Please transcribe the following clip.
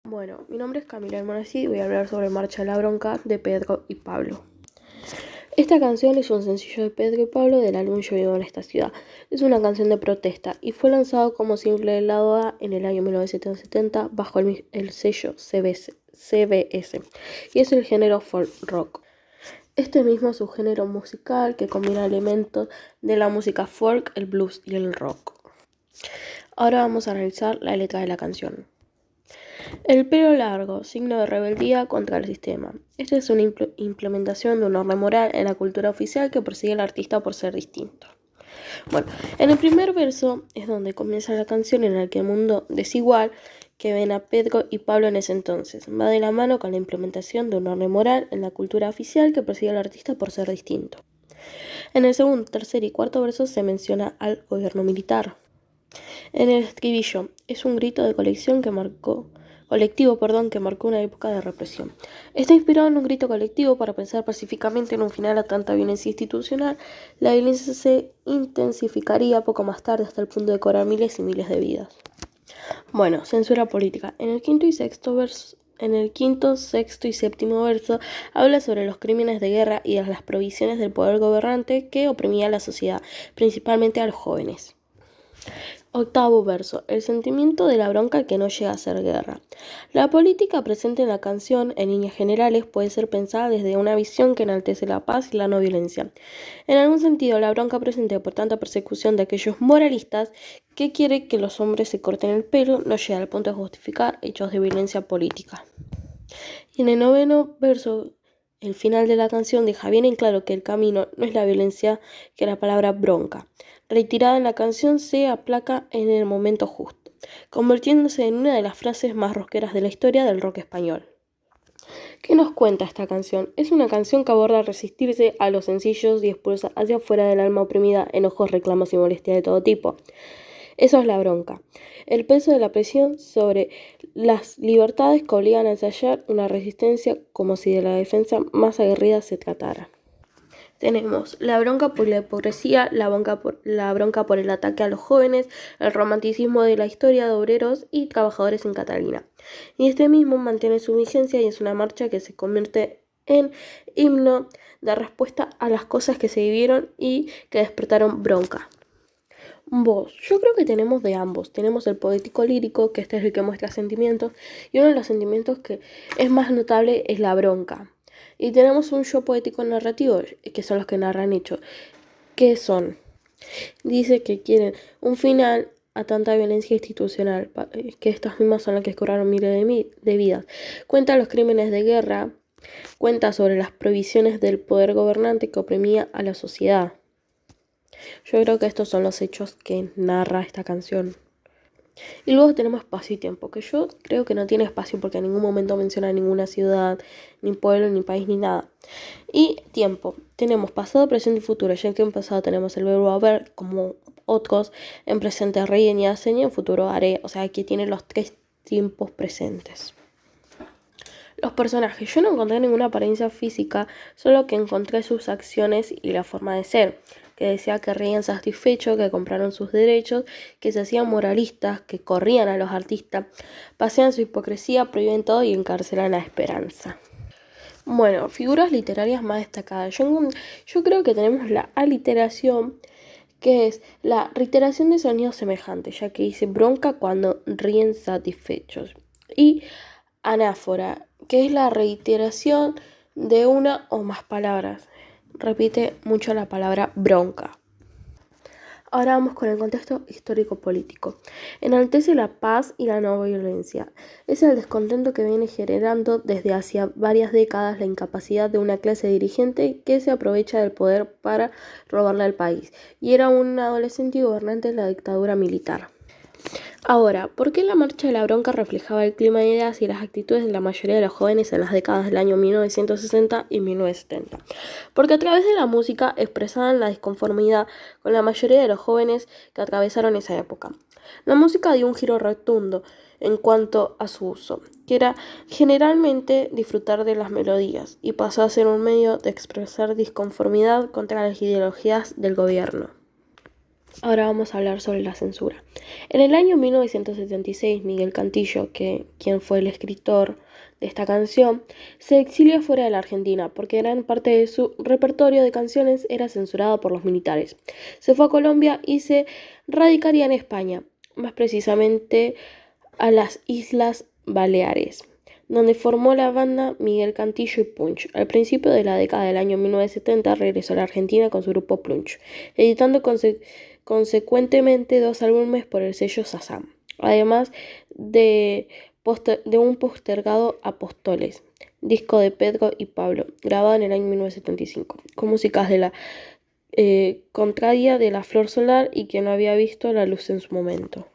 Bueno, mi nombre es Camila Almonacid y voy a hablar sobre Marcha de la Bronca de Pedro y Pablo. Esta canción es un sencillo de Pedro y Pablo del álbum Yo vivo en esta ciudad. Es una canción de protesta y fue lanzado como single del lado A en el año 1970 bajo el sello CBS y es el género folk rock. Este mismo es un género musical que combina elementos de la música folk, el blues y el rock. Ahora vamos a analizar la letra de la canción. El pelo largo, signo de rebeldía contra el sistema. Esta es una implementación de un orden moral en la cultura oficial que persigue al artista por ser distinto. Bueno, en el primer verso es donde comienza la canción en la que el mundo desigual que ven a Pedro y Pablo en ese entonces va de la mano con la implementación de un orden moral en la cultura oficial que persigue al artista por ser distinto. En el segundo, tercer y cuarto verso se menciona al gobierno militar. En el estribillo es un grito de colectivo que marcó una época de represión. Está inspirado en un grito colectivo para pensar pacíficamente en un final a tanta violencia institucional. La violencia se intensificaría poco más tarde hasta el punto de cobrar miles y miles de vidas. Bueno, censura política. En el quinto, sexto y séptimo verso habla sobre los crímenes de guerra y de las prohibiciones del poder gobernante que oprimía a la sociedad, principalmente a los jóvenes. Octavo verso, el sentimiento de la bronca que no llega a ser guerra. La política presente en la canción, en líneas generales, puede ser pensada desde una visión que enaltece la paz y la no violencia. En algún sentido, la bronca presente por tanta persecución de aquellos moralistas que quiere que los hombres se corten el pelo no llega al punto de justificar hechos de violencia política. Y en el noveno verso, el final de la canción deja bien en claro que el camino no es la violencia que la palabra bronca. Retirada en la canción se aplaca en el momento justo, convirtiéndose en una de las frases más rockeras de la historia del rock español. ¿Qué nos cuenta esta canción? Es una canción que aborda resistirse a los sencillos y expulsa hacia afuera del alma oprimida enojos, reclamos y molestia de todo tipo. Eso es la bronca. El peso de la presión sobre las libertades que obligan a ensayar una resistencia como si de la defensa más aguerrida se tratara. Tenemos la bronca por la hipocresía, la bronca por el ataque a los jóvenes, el romanticismo de la historia de obreros y trabajadores en Catalina. Y este mismo mantiene su vigencia y es una marcha que se convierte en himno de respuesta a las cosas que se vivieron y que despertaron bronca. Yo creo que tenemos de ambos. Tenemos el poético lírico, que este es el que muestra sentimientos, y uno de los sentimientos que es más notable es la bronca. Y tenemos un yo poético narrativo, que son los que narran hechos. ¿Qué son? Dice que quieren un final a tanta violencia institucional, que estas mismas son las que cobraron miles de vidas. Cuenta los crímenes de guerra, cuenta sobre las prohibiciones del poder gobernante que oprimía a la sociedad. Yo creo que estos son los hechos que narra esta canción. Y luego tenemos espacio y tiempo, que yo creo que no tiene espacio porque en ningún momento menciona ninguna ciudad, ni pueblo, ni país, ni nada. Y tiempo. Tenemos pasado, presente y futuro, ya que en pasado tenemos el verbo haber como otros, en presente reír y hacen y en futuro haré. O sea, aquí tiene los tres tiempos presentes. Los personajes. Yo no encontré ninguna apariencia física, solo que encontré sus acciones y la forma de ser. Que decía que reían satisfechos, que compraron sus derechos, que se hacían moralistas, que corrían a los artistas, pasean su hipocresía, prohíben todo y encarcelan la esperanza. Bueno, figuras literarias más destacadas. Yo creo que tenemos la aliteración, que es la reiteración de sonidos semejantes, ya que dice bronca cuando ríen satisfechos. Y anáfora, que es la reiteración de una o más palabras. Repite mucho la palabra bronca. Ahora vamos con el contexto histórico-político. Enaltece la paz y la no violencia. Es el descontento que viene generando desde hace varias décadas la incapacidad de una clase dirigente que se aprovecha del poder para robarle al país. Y era un adolescente y gobernante de la dictadura militar. Ahora, ¿por qué la marcha de la bronca reflejaba el clima de ideas y las actitudes de la mayoría de los jóvenes en las décadas del año 1960 y 1970? Porque a través de la música expresaban la disconformidad con la mayoría de los jóvenes que atravesaron esa época. La música dio un giro rotundo en cuanto a su uso, que era generalmente disfrutar de las melodías, y pasó a ser un medio de expresar disconformidad contra las ideologías del gobierno. Ahora vamos a hablar sobre la censura. En el año 1976, Miguel Cantillo, quien fue el escritor de esta canción, se exilia fuera de la Argentina porque gran parte de su repertorio de canciones era censurado por los militares. Se fue a Colombia y se radicaría en España, más precisamente a las Islas Baleares, donde formó la banda Miguel Cantillo y Punch. Al principio de la década del año 1970 regresó a la Argentina con su grupo Punch, editando consecuentemente 2 álbumes por el sello Shazam, además de un postergado Apóstoles, disco de Pedro y Pablo, grabado en el año 1975, con músicas de la Contraria de la Flor Solar y que no había visto la luz en su momento.